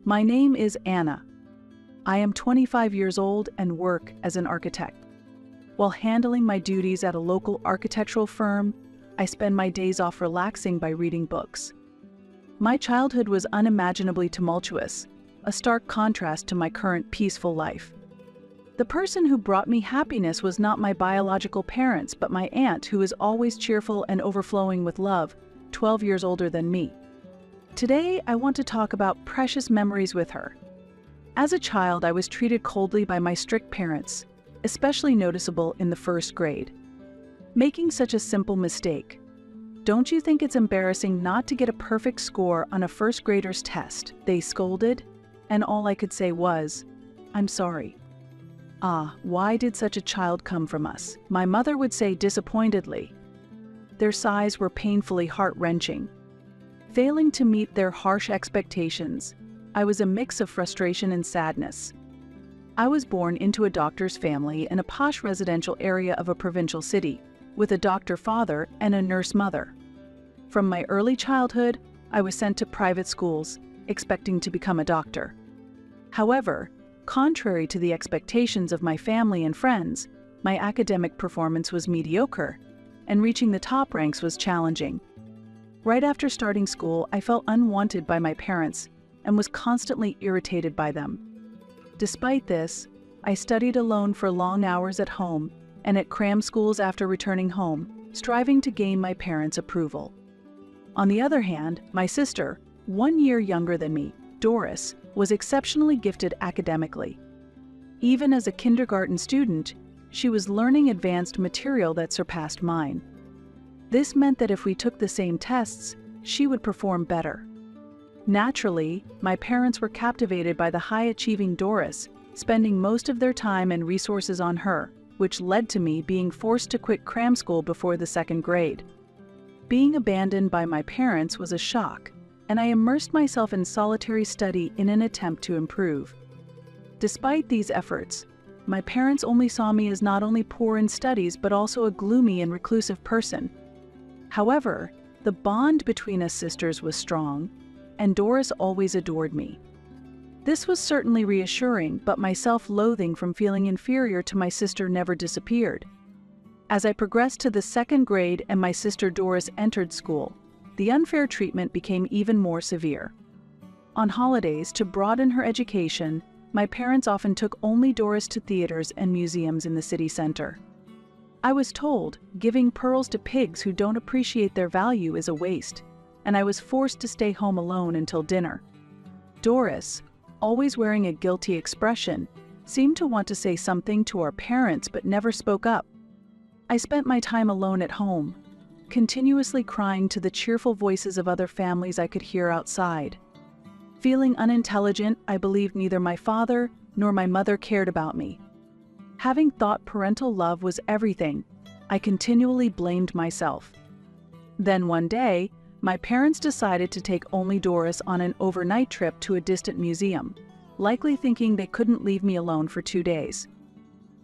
My name is Anna. I am 25 years old and work as an architect. While handling my duties at a local architectural firm, I spend my days off relaxing by reading books. My childhood was unimaginably tumultuous, a stark contrast to my current peaceful life. The person who brought me happiness was not my biological parents, but my aunt, who is always cheerful and overflowing with love, 12 years older than me. Today, I want to talk about precious memories with her. As a child, I was treated coldly by my strict parents, especially noticeable in the first grade. Making such a simple mistake. Don't you think it's embarrassing not to get a perfect score on a first grader's test? They scolded, and all I could say was, "I'm sorry." Ah, why did such a child come from us? My mother would say disappointedly. Their sighs were painfully heart-wrenching. Failing to meet their harsh expectations, I was a mix of frustration and sadness. I was born into a doctor's family in a posh residential area of a provincial city, with a doctor father and a nurse mother. From my early childhood, I was sent to private schools, expecting to become a doctor. However, contrary to the expectations of my family and friends, my academic performance was mediocre, and reaching the top ranks was challenging. Right after starting school, I felt unwanted by my parents and was constantly irritated by them. Despite this, I studied alone for long hours at home and at cram schools after returning home, striving to gain my parents' approval. On the other hand, my sister, 1 year younger than me, Doris, was exceptionally gifted academically. Even as a kindergarten student, she was learning advanced material that surpassed mine. This meant that if we took the same tests, she would perform better. Naturally, my parents were captivated by the high-achieving Doris, spending most of their time and resources on her, which led to me being forced to quit cram school before the second grade. Being abandoned by my parents was a shock, and I immersed myself in solitary study in an attempt to improve. Despite these efforts, my parents only saw me as not only poor in studies but also a gloomy and reclusive person. However, the bond between us sisters was strong, and Doris always adored me. This was certainly reassuring, but my self-loathing from feeling inferior to my sister never disappeared. As I progressed to the second grade and my sister Doris entered school, the unfair treatment became even more severe. On holidays, to broaden her education, my parents often took only Doris to theaters and museums in the city center. I was told, giving pearls to pigs who don't appreciate their value is a waste, and I was forced to stay home alone until dinner. Doris, always wearing a guilty expression, seemed to want to say something to our parents but never spoke up. I spent my time alone at home, continuously crying to the cheerful voices of other families I could hear outside. Feeling unintelligent, I believed neither my father nor my mother cared about me. Having thought parental love was everything, I continually blamed myself. Then one day, my parents decided to take only Doris on an overnight trip to a distant museum, likely thinking they couldn't leave me alone for 2 days.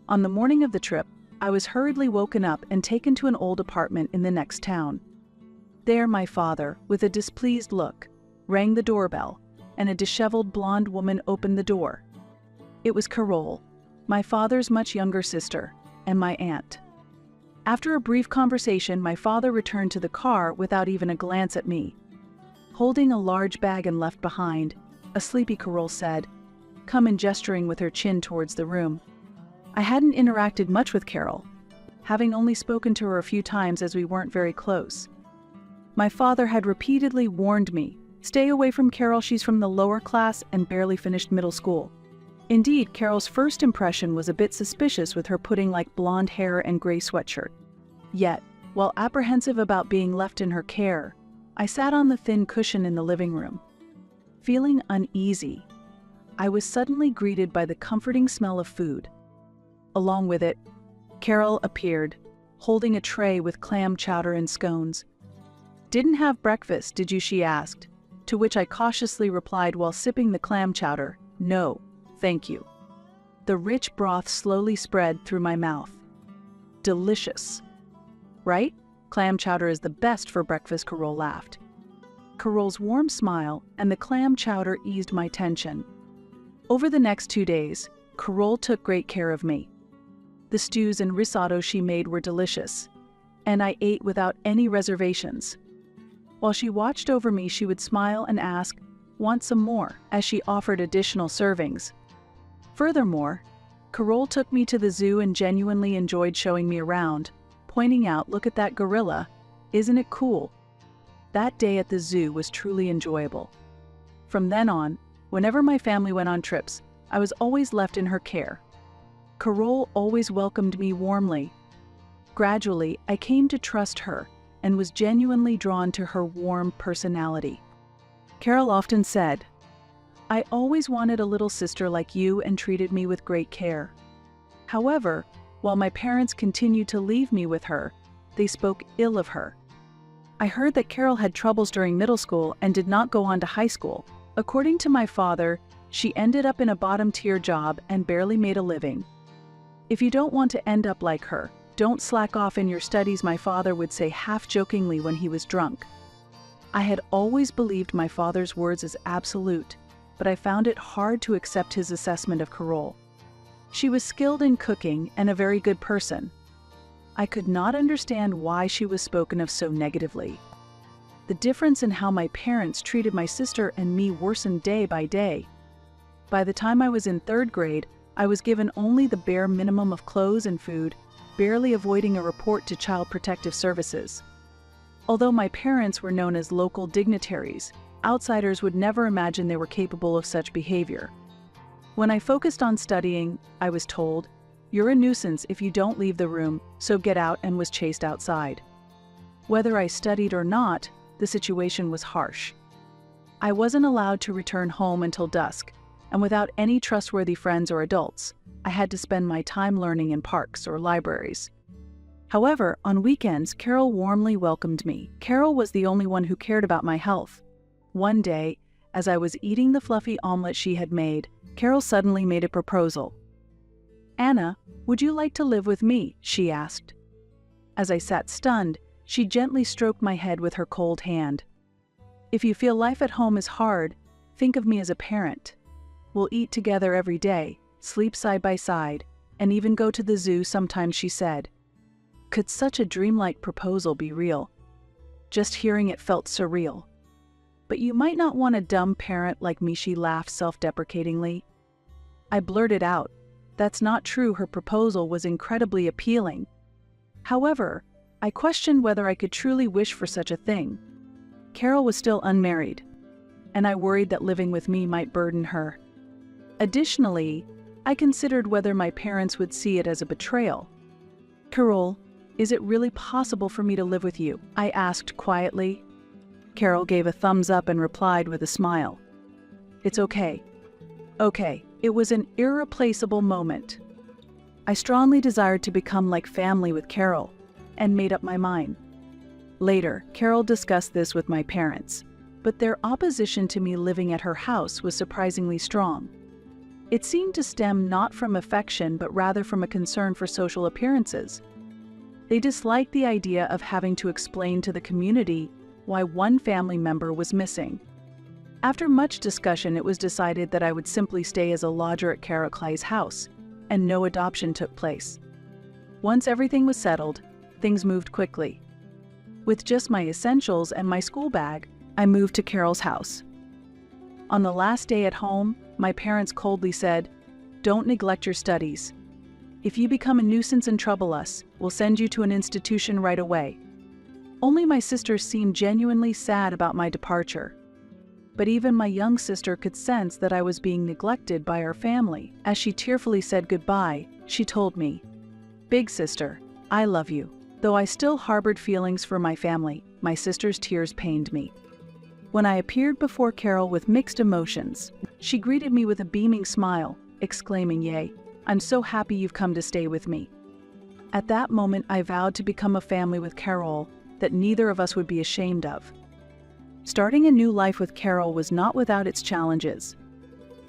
On the morning of the trip, I was hurriedly woken up and taken to an old apartment in the next town. There my father, with a displeased look, rang the doorbell, and a disheveled blonde woman opened the door. It was Carol, my father's much younger sister, and my aunt. After a brief conversation, my father returned to the car without even a glance at me. Holding a large bag and left behind, a sleepy Carol said, "Come," and gesturing with her chin towards the room. I hadn't interacted much with Carol, having only spoken to her a few times as we weren't very close. My father had repeatedly warned me, "Stay away from Carol, she's from the lower class and barely finished middle school." Indeed, Carol's first impression was a bit suspicious with her pudding-like blonde hair and gray sweatshirt. Yet, while apprehensive about being left in her care, I sat on the thin cushion in the living room. Feeling uneasy, I was suddenly greeted by the comforting smell of food. Along with it, Carol appeared, holding a tray with clam chowder and scones. "Didn't have breakfast, did you?" she asked, to which I cautiously replied while sipping the clam chowder, "No, thank you." The rich broth slowly spread through my mouth. Delicious. Right? Clam chowder is the best for breakfast, Carol laughed. Carol's warm smile and the clam chowder eased my tension. Over the next 2 days, Carol took great care of me. The stews and risotto she made were delicious, and I ate without any reservations. While she watched over me, she would smile and ask, "Want some more?" as she offered additional servings. Furthermore, Carol took me to the zoo and genuinely enjoyed showing me around, pointing out, "Look at that gorilla. Isn't it cool?" That day at the zoo was truly enjoyable. From then on, whenever my family went on trips, I was always left in her care. Carol always welcomed me warmly. Gradually, I came to trust her and was genuinely drawn to her warm personality. Carol often said, "I always wanted a little sister like you," and treated me with great care. However, while my parents continued to leave me with her, they spoke ill of her. I heard that Carol had troubles during middle school and did not go on to high school. According to my father, she ended up in a bottom-tier job and barely made a living. "If you don't want to end up like her, don't slack off in your studies," my father would say half-jokingly when he was drunk. I had always believed my father's words as absolute, but I found it hard to accept his assessment of Carol. She was skilled in cooking and a very good person. I could not understand why she was spoken of so negatively. The difference in how my parents treated my sister and me worsened day by day. By the time I was in 3rd grade, I was given only the bare minimum of clothes and food, barely avoiding a report to Child Protective Services. Although my parents were known as local dignitaries, outsiders would never imagine they were capable of such behavior. When I focused on studying, I was told, "You're a nuisance if you don't leave the room, so get out," and was chased outside. Whether I studied or not, the situation was harsh. I wasn't allowed to return home until dusk, and without any trustworthy friends or adults, I had to spend my time learning in parks or libraries. However, on weekends, Carol warmly welcomed me. Carol was the only one who cared about my health. One day, as I was eating the fluffy omelet she had made, Carol suddenly made a proposal. "Anna, would you like to live with me?" she asked. As I sat stunned, she gently stroked my head with her cold hand. "If you feel life at home is hard, think of me as a parent. We'll eat together every day, sleep side by side, and even go to the zoo sometimes," she said. Could such a dreamlike proposal be real? Just hearing it felt surreal. "But you might not want a dumb parent like me," she laughed self-deprecatingly. I blurted out, "That's not true." Her proposal was incredibly appealing. However, I questioned whether I could truly wish for such a thing. Carol was still unmarried, and I worried that living with me might burden her. Additionally, I considered whether my parents would see it as a betrayal. "Carol, is it really possible for me to live with you?" I asked quietly. Carol gave a thumbs up and replied with a smile, "It's okay." Okay, it was an irreplaceable moment. I strongly desired to become like family with Carol, and made up my mind. Later, Carol discussed this with my parents, but their opposition to me living at her house was surprisingly strong. It seemed to stem not from affection but rather from a concern for social appearances. They disliked the idea of having to explain to the community why one family member was missing. After much discussion, it was decided that I would simply stay as a lodger at Carol Clay's house, and no adoption took place. Once everything was settled, things moved quickly. With just my essentials and my school bag, I moved to Carol's house. On the last day at home, my parents coldly said, "Don't neglect your studies. If you become a nuisance and trouble us, we'll send you to an institution right away." Only my sister seemed genuinely sad about my departure. But even my young sister could sense that I was being neglected by our family. As she tearfully said goodbye, she told me, "Big sister, I love you." Though I still harbored feelings for my family, my sister's tears pained me. When I appeared before Carol with mixed emotions, she greeted me with a beaming smile, exclaiming, "Yay, I'm so happy you've come to stay with me." At that moment, I vowed to become a family with Carol that neither of us would be ashamed of. Starting a new life with Carol was not without its challenges.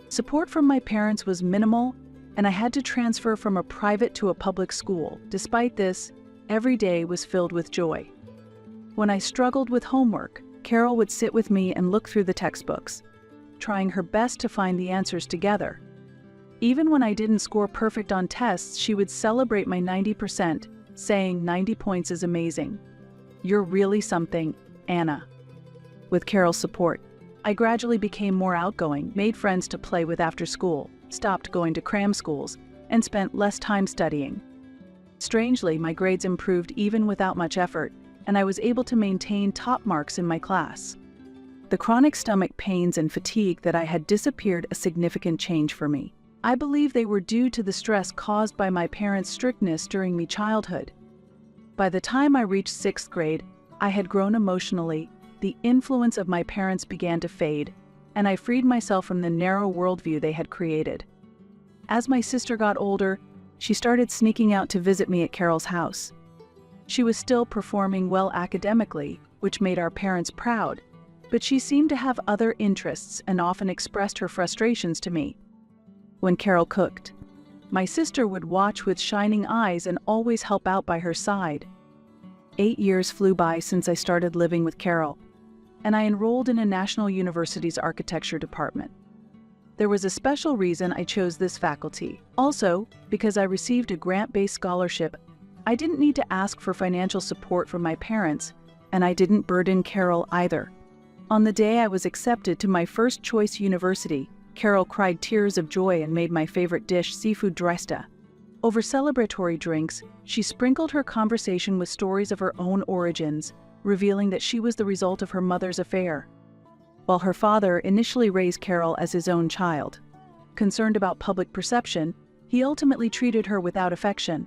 Support from my parents was minimal, and I had to transfer from a private to a public school. Despite this, every day was filled with joy. When I struggled with homework, Carol would sit with me and look through the textbooks, trying her best to find the answers together. Even when I didn't score perfect on tests, she would celebrate my 90%, saying 90 points is amazing. You're really something, Anna. With Carol's support, I gradually became more outgoing, made friends to play with after school, stopped going to cram schools, and spent less time studying. Strangely, my grades improved even without much effort, and I was able to maintain top marks in my class. The chronic stomach pains and fatigue that I had disappeared a significant change for me. I believe they were due to the stress caused by my parents' strictness during my childhood. By the time I reached 6th grade, I had grown emotionally, the influence of my parents began to fade, and I freed myself from the narrow worldview they had created. As my sister got older, she started sneaking out to visit me at Carol's house. She was still performing well academically, which made our parents proud, but she seemed to have other interests and often expressed her frustrations to me. When Carol cooked, my sister would watch with shining eyes and always help out by her side. 8 years flew by since I started living with Carol, and I enrolled in a national university's architecture department. There was a special reason I chose this faculty. Also, because I received a grant-based scholarship, I didn't need to ask for financial support from my parents, and I didn't burden Carol either. On the day I was accepted to my first choice university, Carol cried tears of joy and made my favorite dish, seafood dresta. Over celebratory drinks, she sprinkled her conversation with stories of her own origins, revealing that she was the result of her mother's affair. While her father initially raised Carol as his own child, concerned about public perception, he ultimately treated her without affection.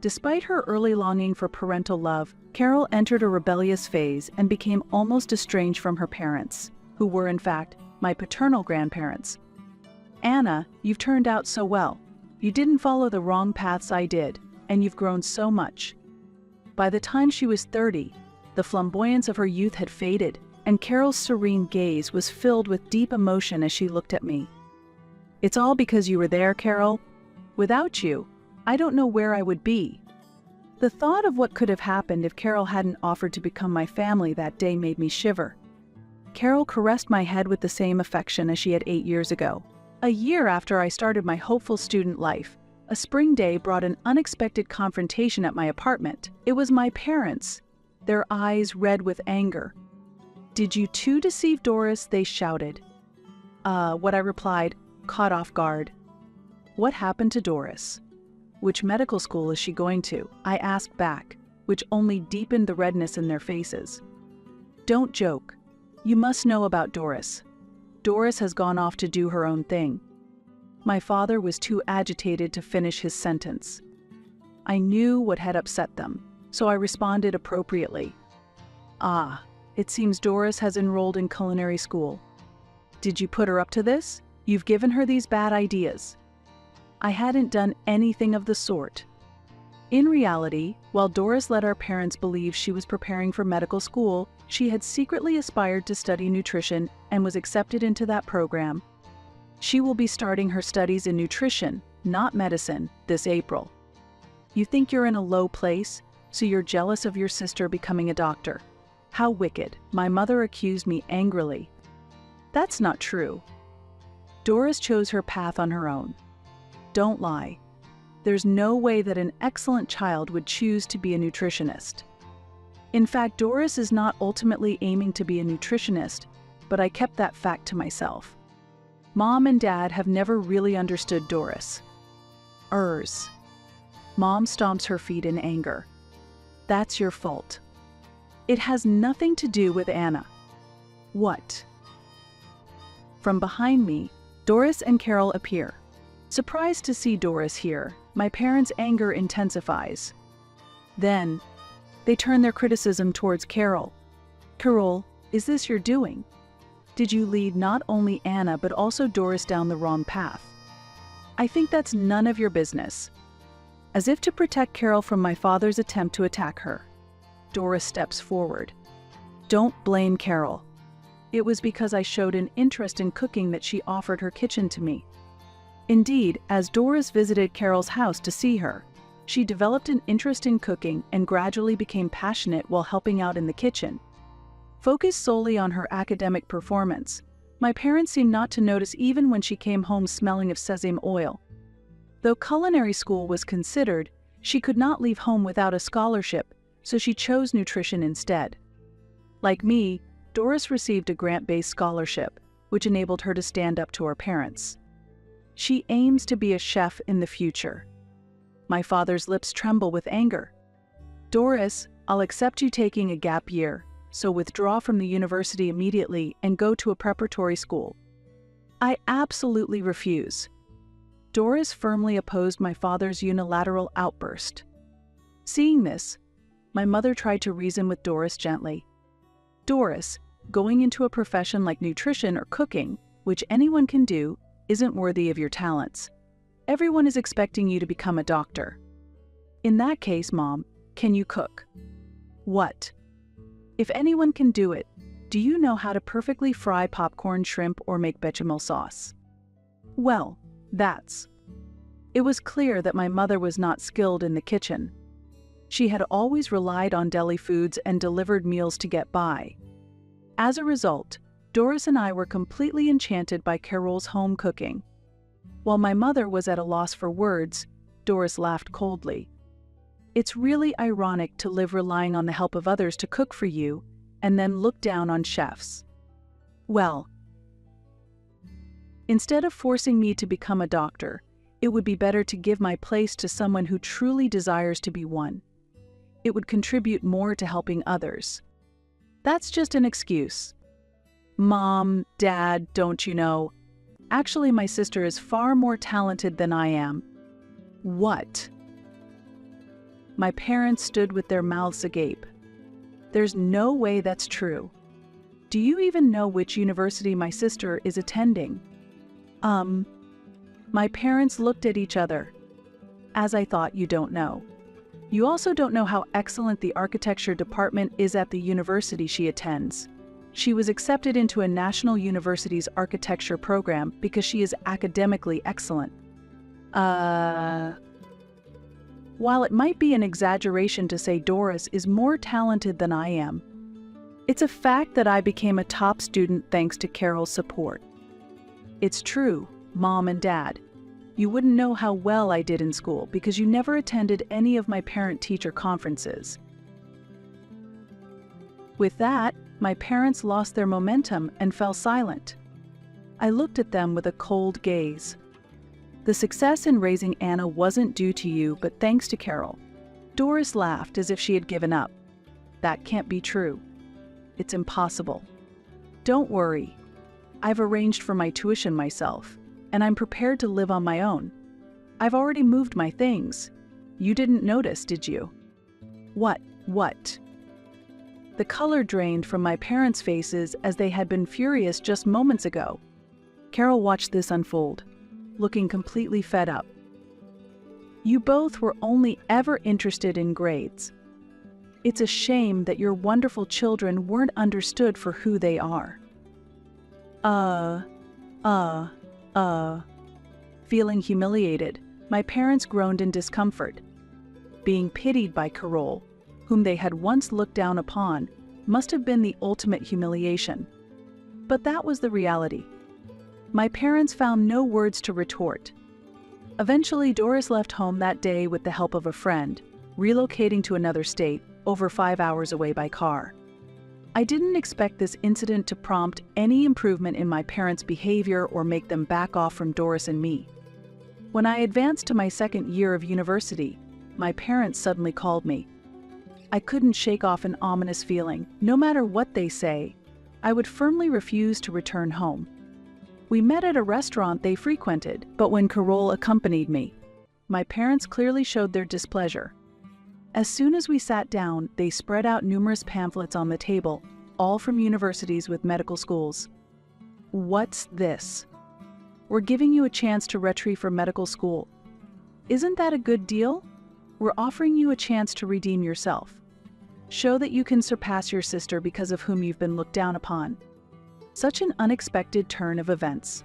Despite her early longing for parental love, Carol entered a rebellious phase and became almost estranged from her parents, who were, in fact, my paternal grandparents. Anna, you've turned out so well. You didn't follow the wrong paths I did, and you've grown so much. By the time she was 30, the flamboyance of her youth had faded, and Carol's serene gaze was filled with deep emotion as she looked at me. It's all because you were there, Carol. Without you, I don't know where I would be. The thought of what could have happened if Carol hadn't offered to become my family that day made me shiver. Carol caressed my head with the same affection as she had 8 years ago. A year after I started my hopeful student life, a spring day brought an unexpected confrontation at my apartment. It was my parents, their eyes red with anger. "Did you too deceive Doris?" they shouted. What I replied, caught off guard. "What happened to Doris? Which medical school is she going to?" I asked back, which only deepened the redness in their faces. "Don't joke. You must know about Doris. Doris has gone off to do her own thing." My father was too agitated to finish his sentence. I knew what had upset them, so I responded appropriately. It seems Doris has enrolled in culinary school. Did you put her up to this? You've given her these bad ideas." I hadn't done anything of the sort. In reality, while Doris let our parents believe she was preparing for medical school, she had secretly aspired to study nutrition and was accepted into that program. She will be starting her studies in nutrition, not medicine, this April. You think you're in a low place, so you're jealous of your sister becoming a doctor. How wicked, my mother accused me angrily. That's not true. Doris chose her path on her own. Don't lie. There's no way that an excellent child would choose to be a nutritionist. In fact, Doris is not ultimately aiming to be a nutritionist, but I kept that fact to myself. Mom and Dad have never really understood Doris. Mom stomps her feet in anger. That's your fault. It has nothing to do with Anna. What? From behind me, Doris and Carol appear. Surprised to see Doris here, my parents' anger intensifies. Then, they turn their criticism towards Carol. "Carol, is this your doing? Did you lead not only Anna but also Doris down the wrong path? I think that's none of your business." As if to protect Carol from my father's attempt to attack her, Doris steps forward. "Don't blame Carol. It was because I showed an interest in cooking that she offered her kitchen to me." Indeed, as Doris visited Carol's house to see her, she developed an interest in cooking and gradually became passionate while helping out in the kitchen. focused solely on her academic performance. My parents seemed not to notice even when she came home smelling of sesame oil. Though culinary school was considered, she could not leave home without a scholarship, so she chose nutrition instead. Like me, Doris received a grant-based scholarship, which enabled her to stand up to her parents. She aims to be a chef in the future. My father's lips tremble with anger. Doris, I'll accept you taking a gap year, so withdraw from the university immediately and go to a preparatory school. I absolutely refuse. Doris firmly opposed my father's unilateral outburst. Seeing this, my mother tried to reason with Doris gently. Doris, going into a profession like nutrition or cooking, which anyone can do, isn't worthy of your talents. Everyone is expecting you to become a doctor. In that case, Mom, can you cook? What? If anyone can do it, do you know how to perfectly fry popcorn, shrimp, or make bechamel sauce? Well, It was clear that my mother was not skilled in the kitchen. She had always relied on deli foods and delivered meals to get by. As a result, Doris and I were completely enchanted by Carol's home cooking. While my mother was at a loss for words, Doris laughed coldly. It's really ironic to live relying on the help of others to cook for you, and then look down on chefs. Well, instead of forcing me to become a doctor, it would be better to give my place to someone who truly desires to be one. It would contribute more to helping others. That's just an excuse. Mom, Dad, don't you know? Actually, my sister is far more talented than I am. What? My parents stood with their mouths agape. There's no way that's true. Do you even know which university my sister is attending? My parents looked at each other. As I thought, you don't know. You also don't know how excellent the architecture department is at the university she attends. She was accepted into a national university's architecture program because she is academically excellent. While it might be an exaggeration to say Doris is more talented than I am, it's a fact that I became a top student thanks to Carol's support. It's true, Mom and Dad. You wouldn't know how well I did in school because you never attended any of my parent-teacher conferences. With that, my parents lost their momentum and fell silent. I looked at them with a cold gaze. The success in raising Anna wasn't due to you, but thanks to Carol. Doris laughed as if she had given up. That can't be true. It's impossible. Don't worry. I've arranged for my tuition myself, and I'm prepared to live on my own. I've already moved my things. You didn't notice, did you? What? The color drained from my parents' faces as they had been furious just moments ago. Carol watched this unfold, looking completely fed up. You both were only ever interested in grades. It's a shame that your wonderful children weren't understood for who they are. Feeling humiliated, my parents groaned in discomfort. Being pitied by Carol, whom they had once looked down upon, must have been the ultimate humiliation. But that was the reality. My parents found no words to retort. Eventually, Doris left home that day with the help of a friend, relocating to another state, over 5 hours away by car. I didn't expect this incident to prompt any improvement in my parents' behavior or make them back off from Doris and me. When I advanced to my second year of university, my parents suddenly called me. I couldn't shake off an ominous feeling. No matter what they say, I would firmly refuse to return home. We met at a restaurant they frequented, but when Carol accompanied me, my parents clearly showed their displeasure. As soon as we sat down, they spread out numerous pamphlets on the table, all from universities with medical schools. What's this? We're giving you a chance to retry for medical school. Isn't that a good deal? We're offering you a chance to redeem yourself. Show that you can surpass your sister because of whom you've been looked down upon. Such an unexpected turn of events.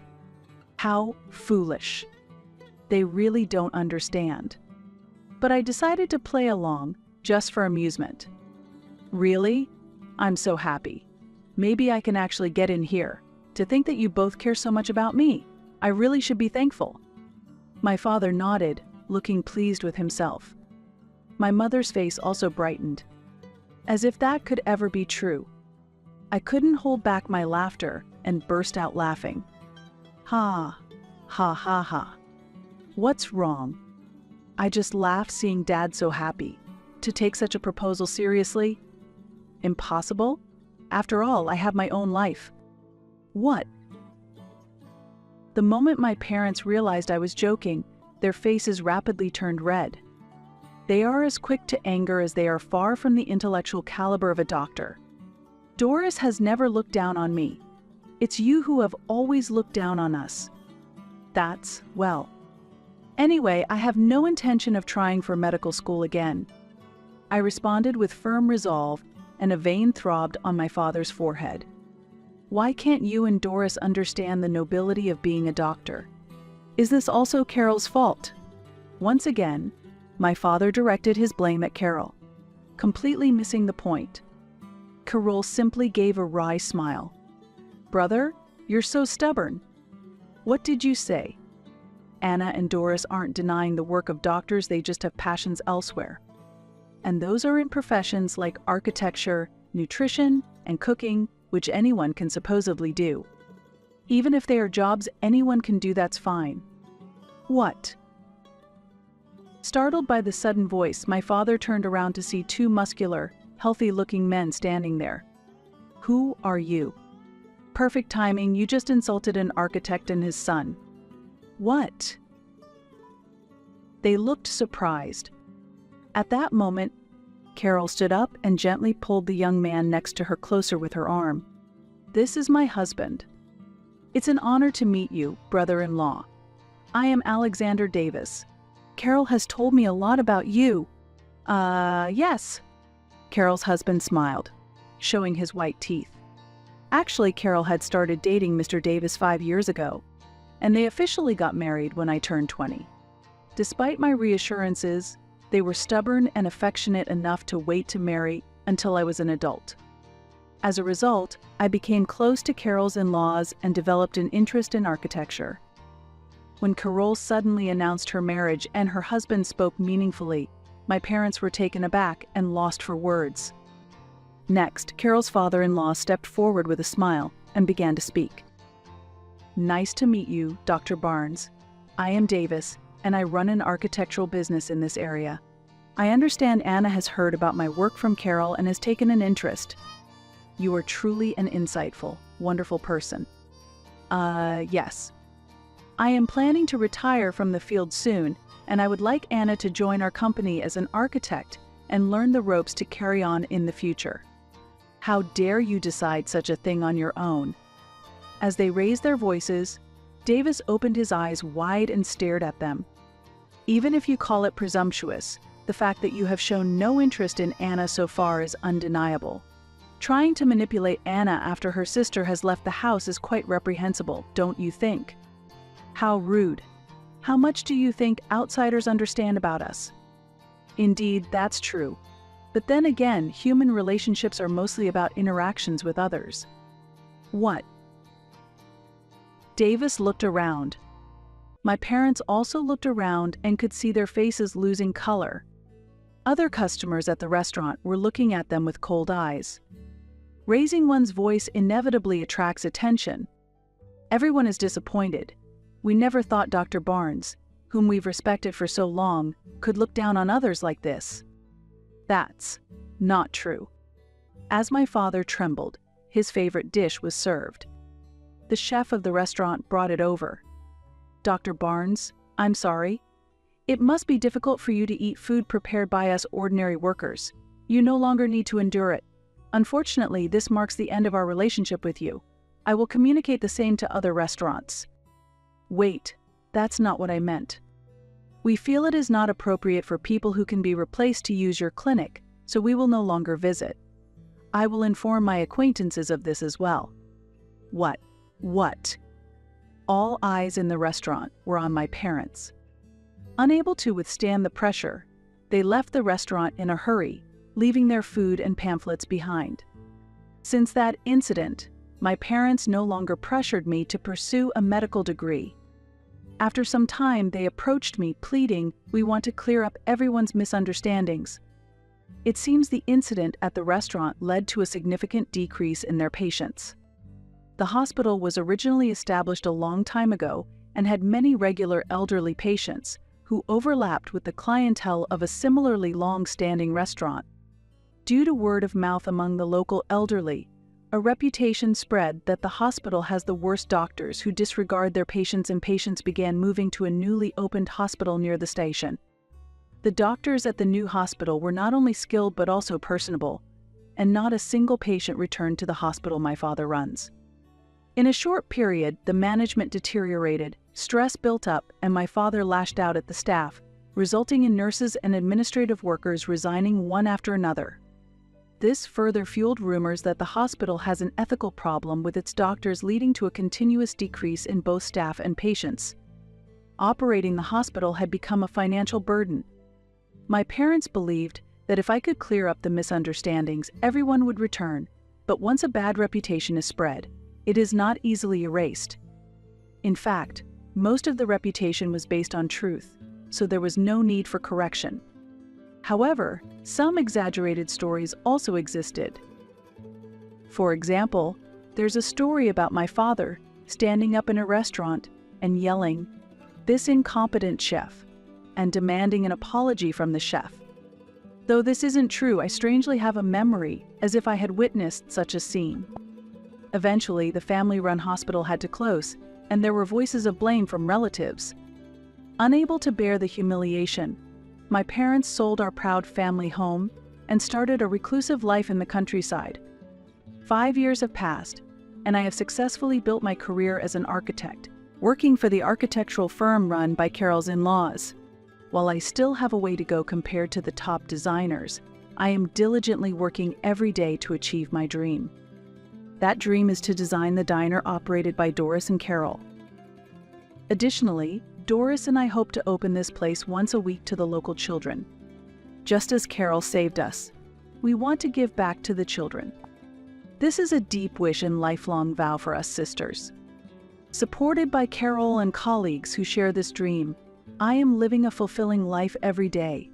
How foolish. They really don't understand. But I decided to play along, just for amusement. Really? I'm so happy. Maybe I can actually get in here. To think that you both care so much about me. I really should be thankful." My father nodded, looking pleased with himself. My mother's face also brightened. As if that could ever be true. I couldn't hold back my laughter and burst out laughing. Ha, ha ha ha. What's wrong? I just laughed seeing Dad so happy. To take such a proposal seriously? Impossible? After all, I have my own life. What? The moment my parents realized I was joking, their faces rapidly turned red. They are as quick to anger as they are far from the intellectual caliber of a doctor. Doris has never looked down on me. It's you who have always looked down on us. That's, well. Anyway, I have no intention of trying for medical school again. I responded with firm resolve, and a vein throbbed on my father's forehead. Why can't you and Doris understand the nobility of being a doctor? Is this also Carol's fault? Once again, my father directed his blame at Carol, completely missing the point. Carol simply gave a wry smile. "Brother, you're so stubborn. What did you say? Anna and Doris aren't denying the work of doctors, they just have passions elsewhere. And those are in professions like architecture, nutrition, and cooking, which anyone can supposedly do. Even if they are jobs anyone can do, that's fine." What? Startled by the sudden voice, my father turned around to see two muscular, healthy-looking men standing there. "Who are you?" "Perfect timing, you just insulted an architect and his son." "What?" They looked surprised. At that moment, Carol stood up and gently pulled the young man next to her closer with her arm. "This is my husband. It's an honor to meet you, brother-in-law. I am Alexander Davis. Carol has told me a lot about you." Yes." Carol's husband smiled, showing his white teeth. Actually, Carol had started dating Mr. Davis 5 years ago, and they officially got married when I turned 20. Despite my reassurances, they were stubborn and affectionate enough to wait to marry until I was an adult. As a result, I became close to Carol's in-laws and developed an interest in architecture. When Carol suddenly announced her marriage and her husband spoke meaningfully, my parents were taken aback and lost for words. Next, Carol's father-in-law stepped forward with a smile and began to speak. "Nice to meet you, Dr. Barnes. I am Davis, and I run an architectural business in this area. I understand Anna has heard about my work from Carol and has taken an interest. You are truly an insightful, wonderful person." Yes. "I am planning to retire from the field soon, and I would like Anna to join our company as an architect and learn the ropes to carry on in the future." "How dare you decide such a thing on your own?" As they raised their voices, Davis opened his eyes wide and stared at them. "Even if you call it presumptuous, the fact that you have shown no interest in Anna so far is undeniable. Trying to manipulate Anna after her sister has left the house is quite reprehensible, don't you think? How rude. How much do you think outsiders understand about us?" Indeed, that's true. But then again, human relationships are mostly about interactions with others. What? Davis looked around. My parents also looked around and could see their faces losing color. Other customers at the restaurant were looking at them with cold eyes. Raising one's voice inevitably attracts attention. Everyone is disappointed. We never thought Dr. Barnes, whom we've respected for so long, could look down on others like this. That's not true. As my father trembled, his favorite dish was served. The chef of the restaurant brought it over. "Dr. Barnes, I'm sorry. It must be difficult for you to eat food prepared by us ordinary workers. You no longer need to endure it. Unfortunately, this marks the end of our relationship with you. I will communicate the same to other restaurants." Wait, that's not what I meant. "We feel it is not appropriate for people who can be replaced to use your clinic, so we will no longer visit. I will inform my acquaintances of this as well." What? All eyes in the restaurant were on my parents. Unable to withstand the pressure, they left the restaurant in a hurry, leaving their food and pamphlets behind. Since that incident, my parents no longer pressured me to pursue a medical degree. After some time, they approached me, pleading, "We want to clear up everyone's misunderstandings." It seems the incident at the restaurant led to a significant decrease in their patients. The hospital was originally established a long time ago and had many regular elderly patients who overlapped with the clientele of a similarly long-standing restaurant. Due to word of mouth among the local elderly, a reputation spread that the hospital has the worst doctors who disregard their patients, and patients began moving to a newly opened hospital near the station. The doctors at the new hospital were not only skilled but also personable, and not a single patient returned to the hospital my father runs. In a short period, the management deteriorated, stress built up, and my father lashed out at the staff, resulting in nurses and administrative workers resigning one after another. This further fueled rumors that the hospital has an ethical problem with its doctors, leading to a continuous decrease in both staff and patients. Operating the hospital had become a financial burden. My parents believed that if I could clear up the misunderstandings, everyone would return, but once a bad reputation is spread, it is not easily erased. In fact, most of the reputation was based on truth, so there was no need for correction. However, some exaggerated stories also existed. For example, there's a story about my father standing up in a restaurant and yelling, "This incompetent chef," and demanding an apology from the chef. Though this isn't true, I strangely have a memory as if I had witnessed such a scene. Eventually, the family-run hospital had to close, and there were voices of blame from relatives. Unable to bear the humiliation, my parents sold our proud family home and started a reclusive life in the countryside. 5 years have passed, and I have successfully built my career as an architect, working for the architectural firm run by Carol's in-laws. While I still have a way to go compared to the top designers, I am diligently working every day to achieve my dream. That dream is to design the diner operated by Doris and Carol. Additionally, Doris and I hope to open this place once a week to the local children. Just as Carol saved us, we want to give back to the children. This is a deep wish and lifelong vow for us sisters. Supported by Carol and colleagues who share this dream, I am living a fulfilling life every day,